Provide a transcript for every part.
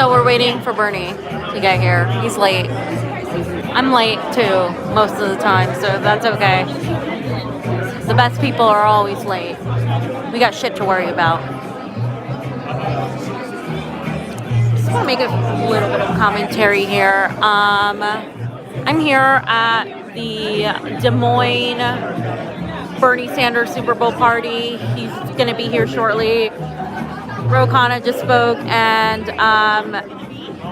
So we're waiting for Bernie to get here. He's late. I'm late too, most of the time, so that's okay. The best people are always late. We got shit to worry about. Just want to make a little bit of commentary here. I'm here at the Des Moines Bernie Sanders Super Bowl party. He's going to be here shortly. Ro Khanna just spoke, and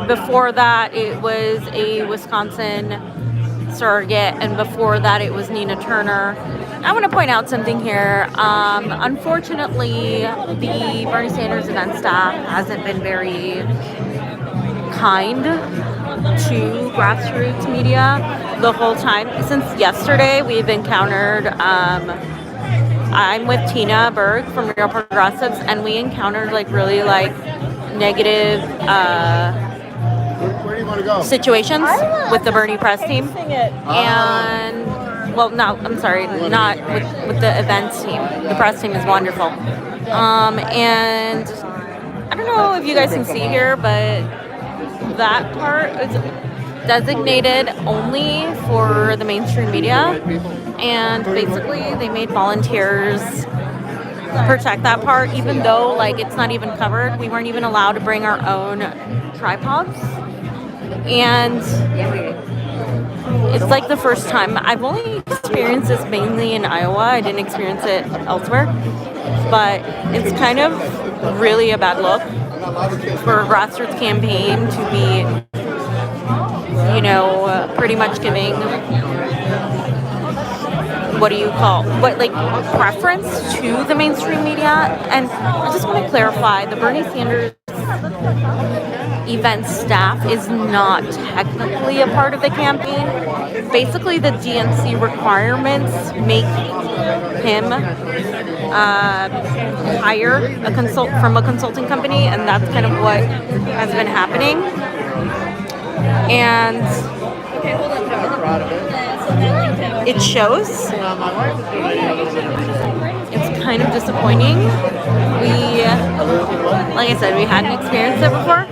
before that it was a Wisconsin surrogate, and before that it was Nina Turner. I want to point out something here. Unfortunately, the Bernie Sanders event staff hasn't been very kind to grassroots media the whole time. Since yesterday, we've encountered, I'm with Tina Berg from Real Progressives, and we encountered really negative Where do you want to go? situations with the Bernie press team. And, well, no, I'm sorry, not with the events team. The press team is wonderful. And I don't know if you guys can see here, but that part is designated only for the mainstream media, and basically they made volunteers protect that part, even though it's not even covered. We weren't even allowed to bring our own tripods, and it's the first time. I've only experienced this mainly in Iowa. I didn't experience it elsewhere, but it's kind of really a bad look for a grassroots campaign to be, pretty much giving, preference to the mainstream media. And I just want to clarify, the Bernie Sanders event staff is not technically a part of the campaign. Basically, the DNC requirements make him hire from a consulting company, and that's kind of what has been happening. And it shows. It's kind of disappointing. Like I said, we hadn't experienced it before.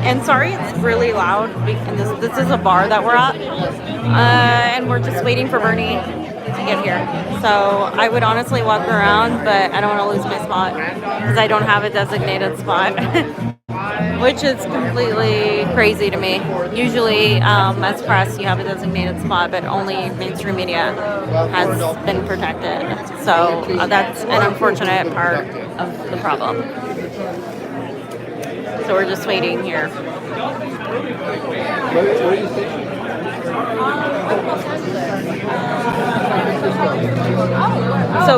And sorry, it's really loud. And this is a bar that we're at, and we're just waiting for Bernie to get here. So I would honestly walk around, but I don't want to lose my spot because I don't have a designated spot, which is completely crazy to me. Usually, as press, you have a designated spot, but only mainstream media has been protected. So that's an unfortunate part of the problem. So we're just waiting here. So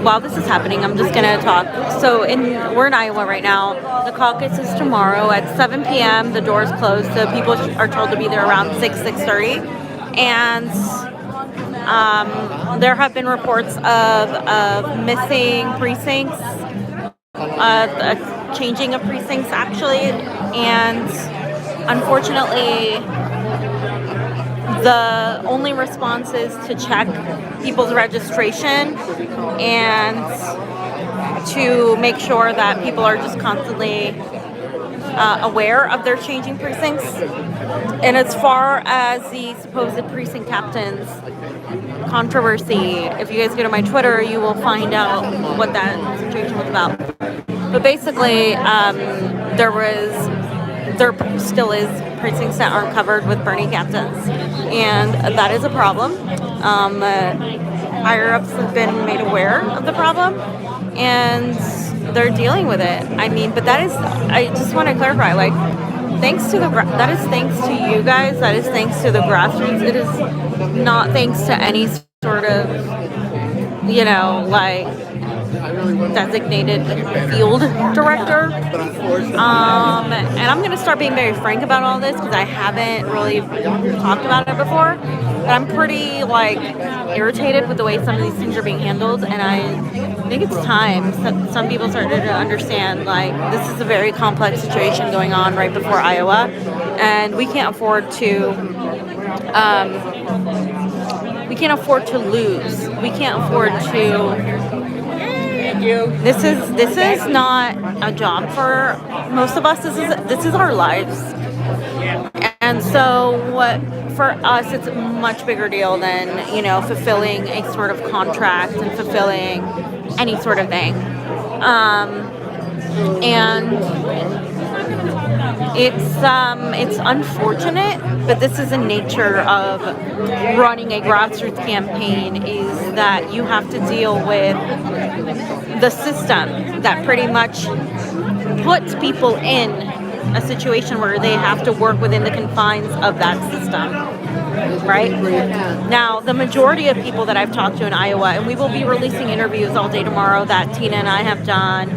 while this is happening, I'm just gonna talk. So we're in Iowa right now. The caucus is tomorrow at 7 p.m. The doors close, so people are told to be there around 6:30. And there have been reports of missing precincts, changing of precincts actually, and unfortunately, the only response is to check people's registration and to make sure that people are just constantly aware of their changing precincts. And as far as the supposed precinct captains controversy, if you guys go to my Twitter, you will find out what that situation was about. But basically, there still is precincts that aren't covered with Bernie captains, and that is a problem. Higher ups have been made aware of the problem, and they're dealing with it. But I just want to clarify, thanks to that is thanks to you guys, that is thanks to the grassroots. It is not thanks to any sort of, designated field director. And I'm going to start being very frank about all this because I haven't really talked about it before. But I'm pretty, irritated with the way some of these things are being handled. And I think it's time some people started to understand, this is a very complex situation going on right before Iowa. And we can't afford to lose. We can't afford to This is not a job for most of us. This is our lives. And so what for us it's a much bigger deal than, fulfilling a sort of contract and fulfilling any sort of thing. And it's unfortunate, but this is the nature of running a grassroots campaign, is that you have to deal with the system that pretty much puts people in a situation where they have to work within the confines of that system, right? Now, the majority of people that I've talked to in Iowa, and we will be releasing interviews all day tomorrow that Tina and I have done,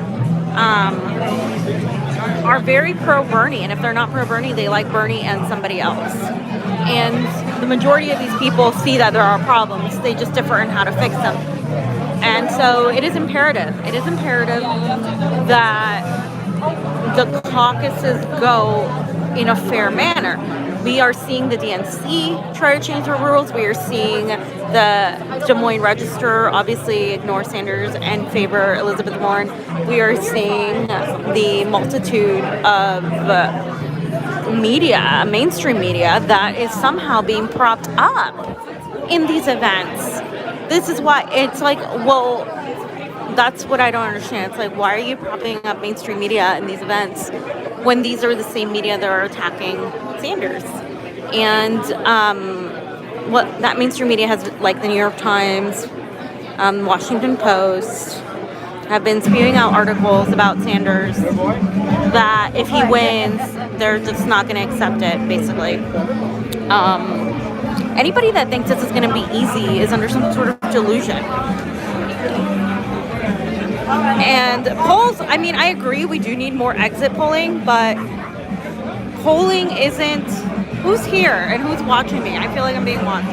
are very pro-Bernie, and if they're not pro-Bernie, they like Bernie and somebody else. And the majority of these people see that there are problems, they just differ in how to fix them. And so it is imperative that the caucuses go in a fair manner. We are seeing the DNC try to change the rules. We are seeing the Des Moines Register obviously ignore Sanders and favor Elizabeth Warren. We are seeing the multitude of media, mainstream media, that is somehow being propped up in these events. This is why it's like, well, that's what I don't understand. It's like, why are you propping up mainstream media in these events when these are the same media that are attacking Sanders? And what that mainstream media has, like the New York Times, Washington Post, have been spewing out articles about Sanders that if he wins, they're just not going to accept it, basically. Anybody that thinks this is going to be easy is under some sort of delusion. And polls, I mean, I agree we do need more exit polling, but polling isn't who's here and who's watching me. I feel like I'm being watched.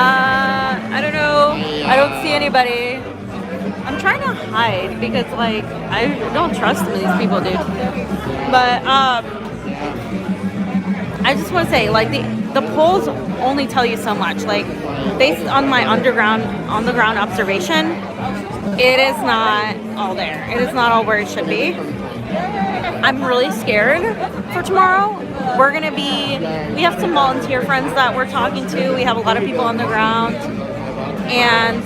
I don't know. I don't see anybody. I'm trying to hide because, like, I don't trust some of these people, dude. But I just want to say, like, the polls only tell you so much. Like, based on my on the ground observation, it is not all there. It is not all where it should be. I'm really scared for tomorrow. We have some volunteer friends that we're talking to. We have a lot of people on the ground. And,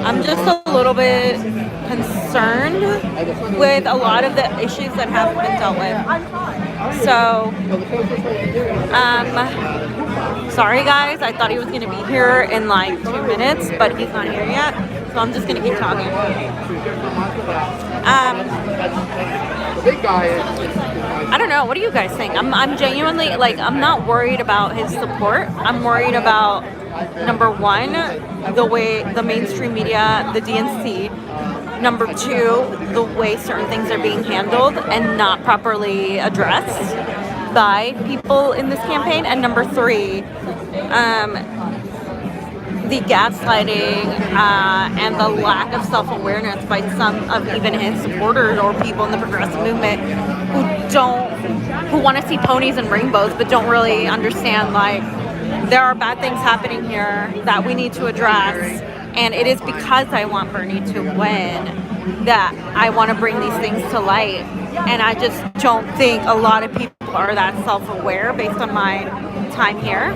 I'm just a little bit concerned with a lot of the issues that have been dealt with. So, sorry guys, I thought he was going to be here in like 2 minutes, but he's not here yet. So I'm just going to keep talking. I don't know. What do you guys think? I'm genuinely, like, I'm not worried about his support. I'm worried about, number one, the way the mainstream media, the DNC. Number two, the way certain things are being handled and not properly addressed by people in this campaign. And number three, the gaslighting and the lack of self-awareness by some of even his supporters or people in the progressive movement who want to see ponies and rainbows but don't really understand, like, there are bad things happening here that we need to address. And it is because I want Bernie to win that I want to bring these things to light. And I just don't think a lot of people are that self-aware based on my time here.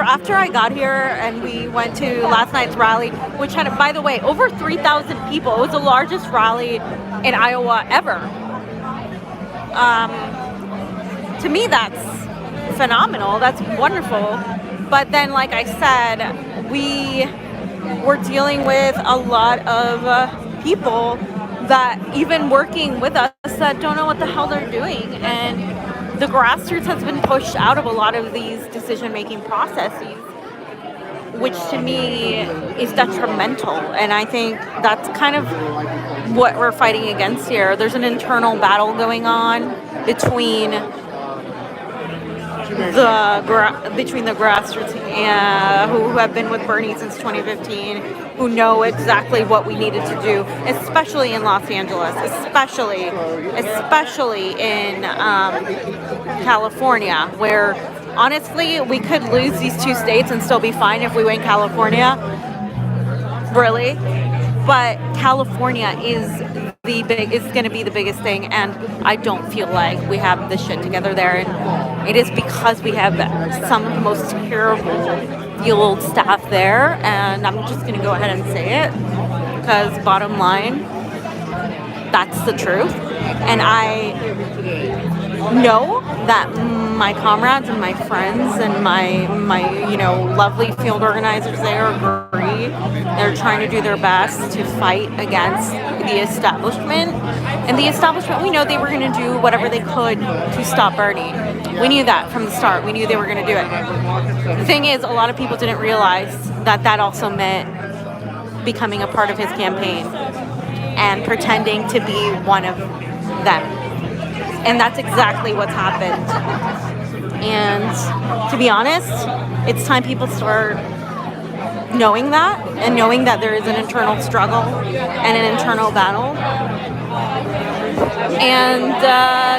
After I got here and we went to last night's rally, which had, by the way, over 3,000 people. It was the largest rally in Iowa ever. To me, that's phenomenal. That's wonderful. But then, like I said, we were dealing with a lot of people that even working with us that don't know what the hell they're doing. And the grassroots has been pushed out of a lot of these decision-making processes, which to me is detrimental. And I think that's kind of what we're fighting against here. There's an internal battle going on between the grassroots who have been with Bernie since 2015 who know exactly what we needed to do, especially in Los Angeles, especially in California, where honestly we could lose these two states and still be fine if we win California. Really, but California is going to be the biggest thing, and I don't feel like we have the shit together there, and it is because we have some of the most terrible fueled staff there, and I'm just going to go ahead and say it because bottom line, that's the truth, and I know that my comrades and my friends and my lovely field organizers there agree. They're trying to do their best to fight against the establishment. And the establishment, we know they were going to do whatever they could to stop Bernie. We knew that from the start. We knew they were going to do it. The thing is, a lot of people didn't realize that also meant becoming a part of his campaign and pretending to be one of them. And that's exactly what's happened. And to be honest, it's time people start knowing that, and knowing that there is an internal struggle and an internal battle. And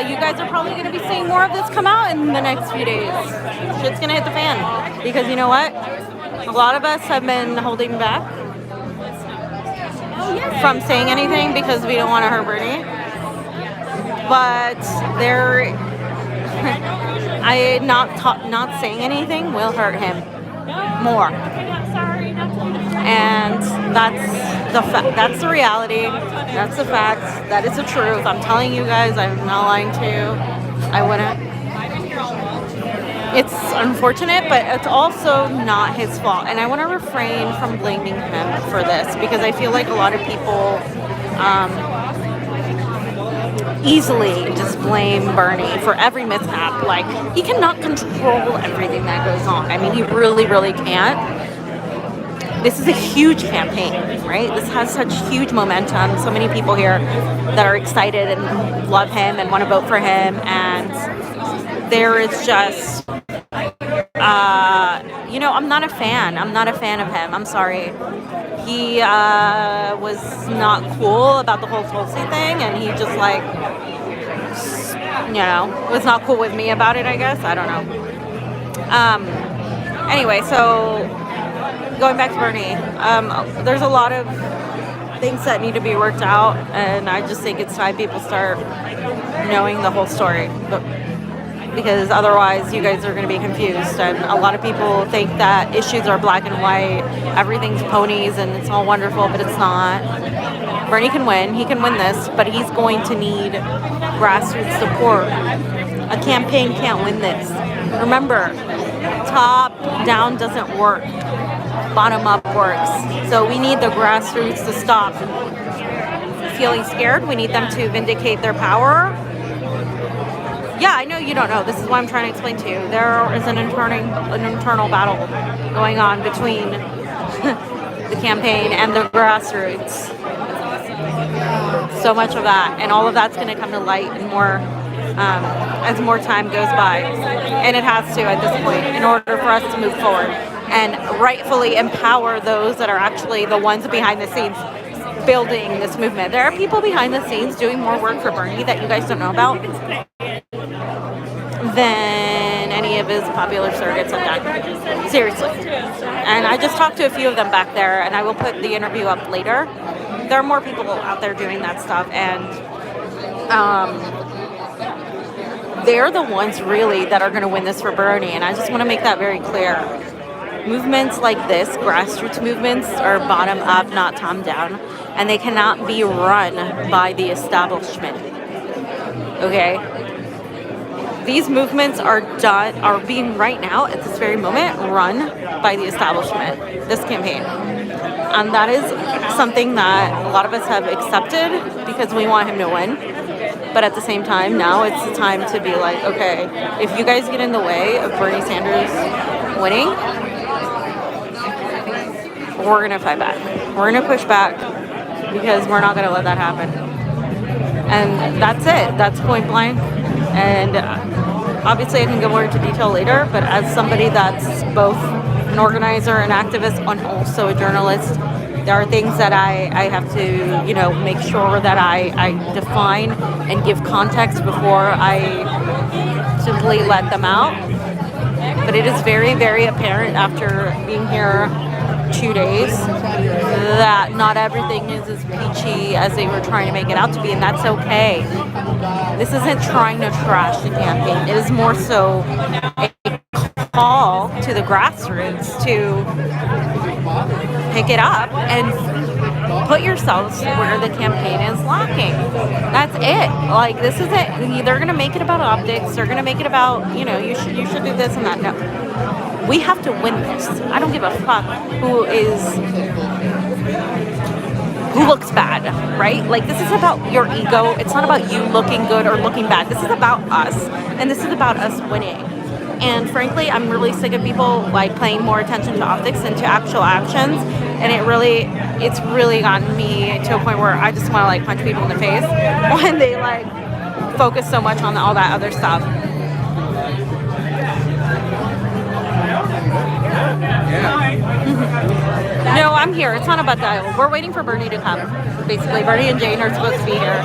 you guys are probably going to be seeing more of this come out in the next few days. Shit's going to hit the fan. Because you know what? A lot of us have been holding back from saying anything because we don't want to hurt Bernie. But not saying anything will hurt him more. And that's the reality. That's the fact. That is the truth. I'm telling you guys, I'm not lying to you. I wouldn't. It's unfortunate, but it's also not his fault. And I want to refrain from blaming him for this because I feel like a lot of people easily just blame Bernie for every mishap. Like, he cannot control everything that goes on. I mean, he really, really can't. This is a huge campaign, right? This has such huge momentum. So many people here that are excited and love him and want to vote for him. And there is just, I'm not a fan. I'm not a fan of him. I'm sorry. He was not cool about the whole Tulsi thing, and he just was not cool with me about it, I guess. I don't know. Anyway, so going back to Bernie, there's a lot of things that need to be worked out, and I just think it's time people start knowing the whole story. Because otherwise you guys are going to be confused, and a lot of people think that issues are black and white, everything's ponies and it's all wonderful, but it's not. Bernie can win, he can win this, but he's going to need grassroots support. A campaign can't win this. Remember, top down doesn't work, bottom up works. So we need the grassroots to stop feeling scared. We need them to vindicate their power. Yeah, I know you don't know. This is what I'm trying to explain to you. There is an internal battle going on between the campaign and the grassroots. So much of that, and all of that's going to come to light and more as more time goes by. And it has to at this point in order for us to move forward and rightfully empower those that are actually the ones behind the scenes building this movement. There are people behind the scenes doing more work for Bernie that you guys don't know about than any of his popular surrogates have done. Seriously. And I just talked to a few of them back there, and I will put the interview up later. There are more people out there doing that stuff, and they're the ones really that are going to win this for Bernie, and I just want to make that very clear. Movements like this, grassroots movements, are bottom up, not top down, and they cannot be run by the establishment. Okay? These movements are being right now, at this very moment, run by the establishment, this campaign. And that is something that a lot of us have accepted because we want him to win. But at the same time, now it's the time to be like, okay, if you guys get in the way of Bernie Sanders winning, we're going to fight back. We're going to push back because we're not going to let that happen. And that's it. That's point blank. And obviously I can go more into detail later, but as somebody that's both an organizer, an activist, and also a journalist, There are things that I have to, you know, make sure that I define and give context before I simply let them out. But it is very, very apparent after being here 2 days that not everything is as peachy as they were trying to make it out to be, and that's okay. This isn't trying to trash the campaign. It is more so a call to the grassroots to pick it up and put yourselves where the campaign is lacking. That's it. Like, this isn't, they're going to make it about optics. They're going to make it about, you know, you should do this and that. No. We have to win this. I don't give a fuck who looks bad, right? Like, this is about your ego. It's not about you looking good or looking bad. This is about us, and this is about us winning. And frankly, I'm really sick of people like paying more attention to optics than to actual actions. And it's really gotten me to a point where I just want to like punch people in the face when they like focus so much on all that other stuff. No, I'm here. It's not about that. We're waiting for Bernie to come. Basically, Bernie and Jane are supposed to be here,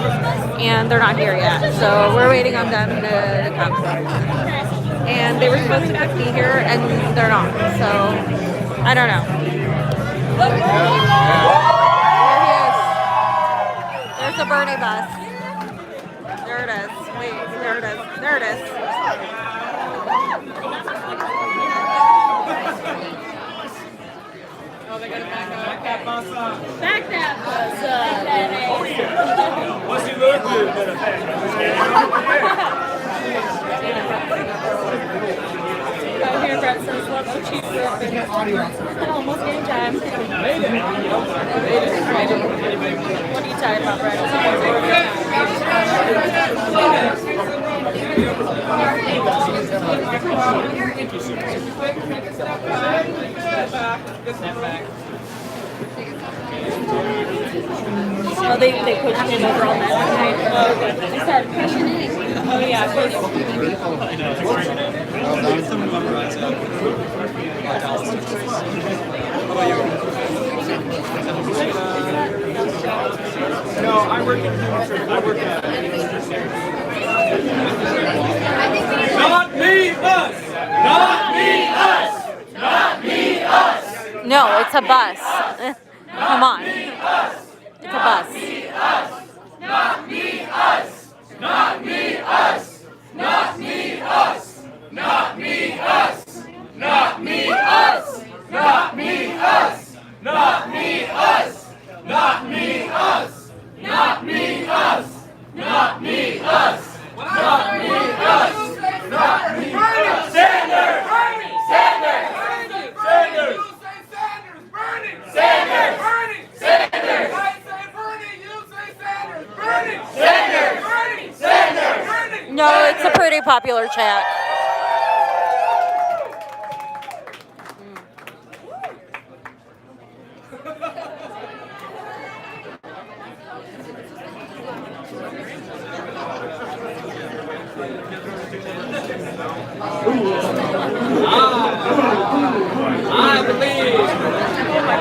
and they're not here yet. So we're waiting on them to come. And they were supposed to be here, and they're not. So I don't know. There he is. There's a Bernie bus. There it is. Wait, there it is. There it is. Oh, they gotta back that bus up. Back that bus up. Oh, yeah. What's he look good? Here, Brett says, love the cheap rip. Almost game time. Made it. What are you talking about, Brett? Oh, they pushed him over on that side. They started pushing it. Oh, yeah. No, I work at Not me, us! Not me, us! Not me, us! No, it's a bus. Come on. It's a bus. Not me, us! Not me, us! Not me, us! Not me, us! Not me, us! Not me, us! Not me, us! Not me, us! Not me, us! Not me, us! Not me, us! Not me, us! Sanders! Sanders! Sanders! Bernie! Sanders! Bernie! Sanders! I say Bernie, you say Sanders! Bernie! Sanders! Bernie! Sanders! Bernie! No, it's a pretty popular chat.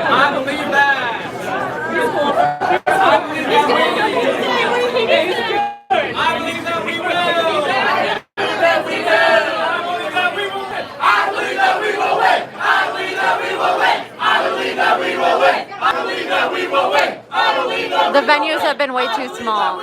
I believe that. I believe that we will. I believe that we will. I believe that we will win. I believe that we will win. I believe that we will win. I believe that we will win. I believe that The venues have been way too small.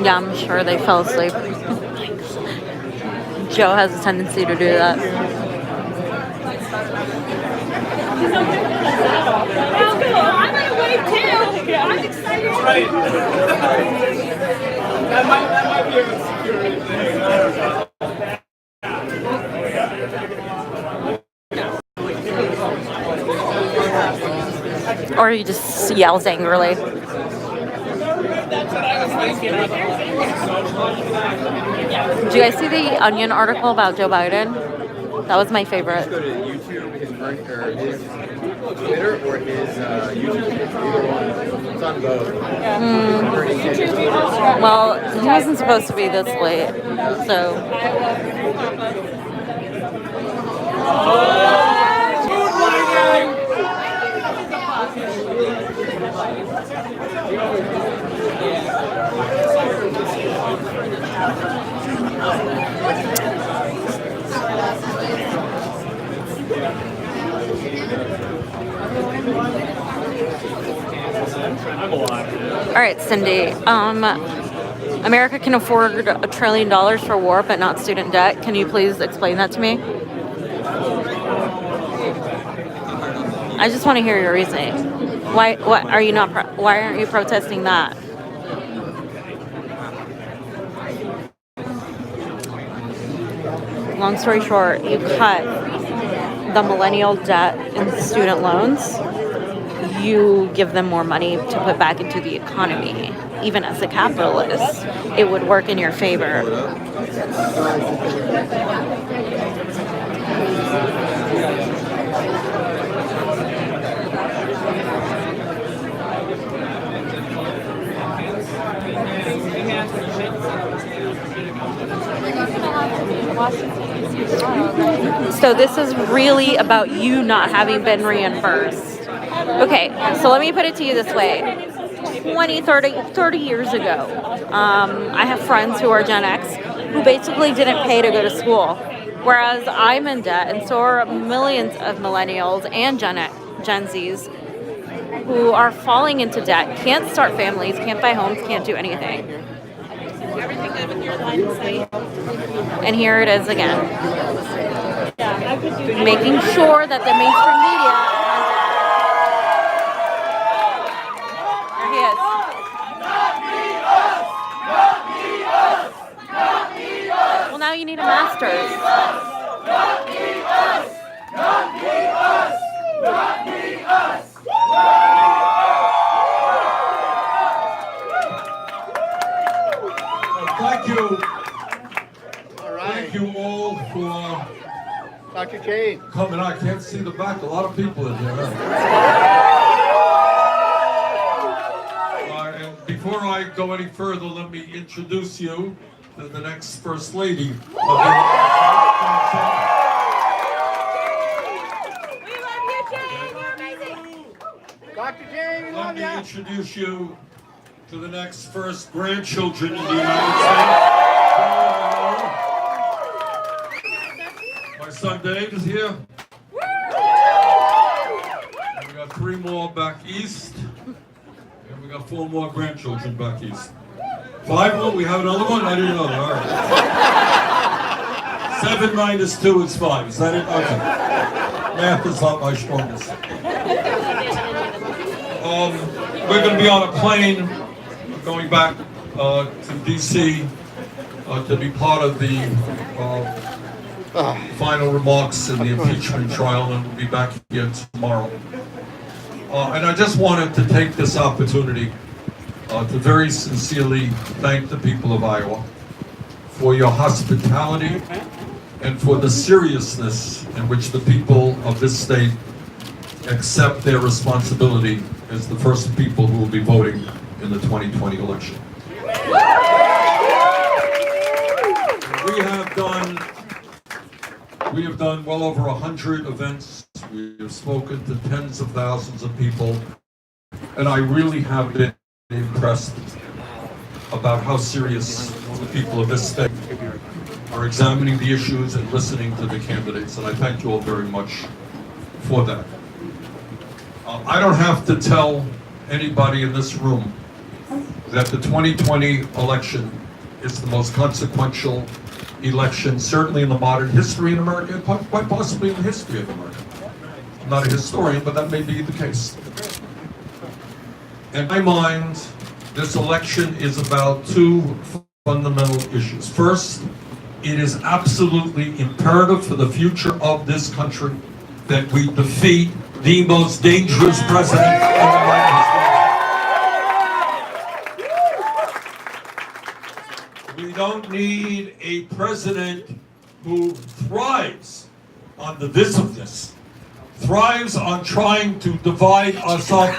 Yeah, I'm sure they fell asleep. Joe has a tendency to do that. I'm gonna wait too. I'm excited. Right. That might be a security thing. Or he just yells angrily. Did you guys see the Onion article about Joe Biden? That was my favorite. or his Twitter or his YouTube. Either one. It's on both. Bernie Sanders. Well, he wasn't supposed to be this late, so. All right, Cindy. America can afford $1 trillion for war, but not student debt. Can you please explain that to me? I just want to hear your reasoning. Why? What are you not? Why aren't you protesting that? Long story short, you cut the millennial debt and student loans. You give them more money to put back into the economy. Even as a capitalist, it would work in your favor. So this is really about you not having been reimbursed. Okay, so let me put it to you this way. 20, 30 years ago, I have friends who are Gen X who basically didn't pay to go to school. Whereas I'm in debt, and so are millions of millennials and Gen Zs who are falling into debt, can't start families, can't buy homes, can't do anything. Everything good with your line of sight? And here it is again. Making sure that the mainstream media there he is. Well, now you need a master's. Thank you. All right. Thank you all for Dr. Jane. coming. I can't see the back. A lot of people in here. And before I go any further, let me introduce you to the next First Lady of the We love you, Jane. You're amazing. Dr. Jane, we Let love me you. introduce you to the next first grandchildren in the United States. My son Dave is here. And we got 3 more back east. And we got 4 more grandchildren back east. 5 more? We have another one? I didn't know. All right. 7 minus 2 is 5. Is that it? Okay. Math is not my strongest. We're going to be on a plane going back to D.C. To be part of the final remarks in the impeachment trial, and we'll be back here tomorrow. And I just wanted to take this opportunity to very sincerely thank the people of Iowa for your hospitality and for the seriousness in which the people of this state accept their responsibility as the first people who will be voting in the 2020 election. We have done well over 100 events. We have spoken to tens of thousands of people, and I really have been impressed about how serious the people of this state are examining the issues and listening to the candidates, and I thank you all very much for that. I don't have to tell anybody in this room that the 2020 election is the most consequential election, certainly in the modern history in America, and quite possibly in the history of America. I'm not a historian, but that may be the case. In my mind, this election is about 2 fundamental issues. First, it is absolutely imperative for the future of this country that we defeat the most dangerous president in American history. We don't need a president who thrives on divisiveness. thrives on trying to divide us up.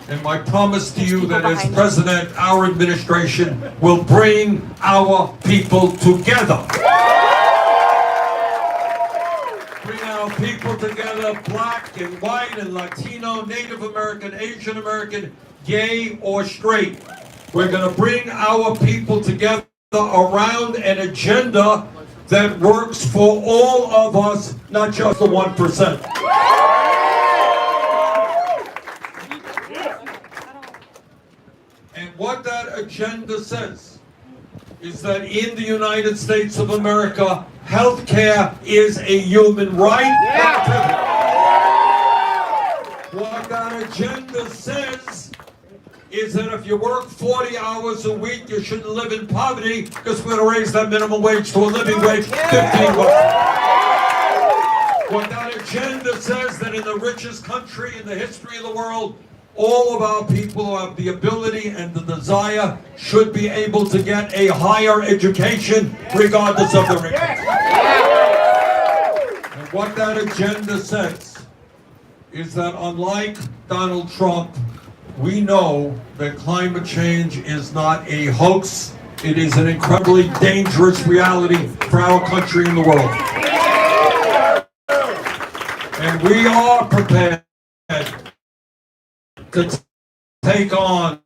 And my promise to you that as president, our administration will bring our people together. Bring our people together, black and white and Latino, Native American, Asian American, gay or straight. We're going to bring our people together around an agenda that works for all of us, not just the 1%. And what that agenda says is that in the United States of America, health care is a human right. What that agenda says is that if you work 40 hours a week, you shouldn't live in poverty, because we're going to raise that minimum wage to a living wage, 15 bucks. What that agenda says that in the richest country in the history of the world, all of our people who have the ability and the desire should be able to get a higher education regardless of their income. And what that agenda says is that unlike Donald Trump, we know that climate change is not a hoax. It is an incredibly dangerous reality for our country and the world. And we are prepared to take on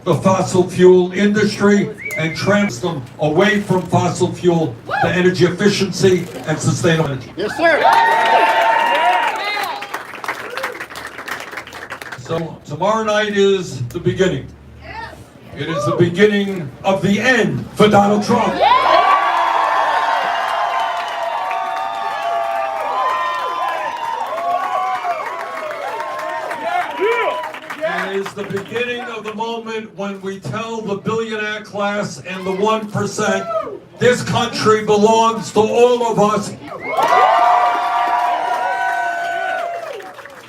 the fossil fuel industry and transfer them away from fossil fuel to energy efficiency and sustainable energy. Yes, sir. So tomorrow night is the beginning. It is the beginning of the end for Donald Trump. It is the beginning of the moment when we tell the billionaire class and the 1%, this country belongs to all of us.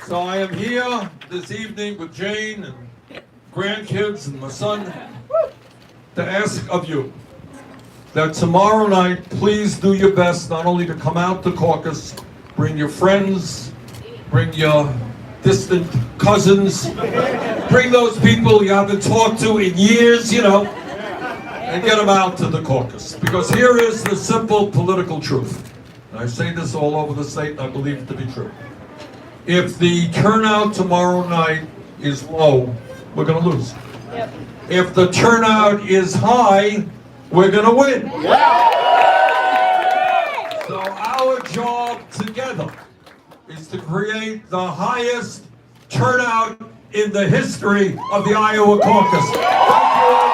So I am here this evening with Jane and grandkids and my son to ask of you that tomorrow night, please do your best not only to come out to caucus, bring your friends, bring your distant cousins, bring those people you haven't talked to in years, and get them out to the caucus. Because here is the simple political truth. And I say this all over the state, and I believe it to be true. If the turnout tomorrow night is low, we're going to lose. Yep. If the turnout is high, we're going to win. So our job together is to create the highest turnout in the history of the Iowa caucus. Thank you all.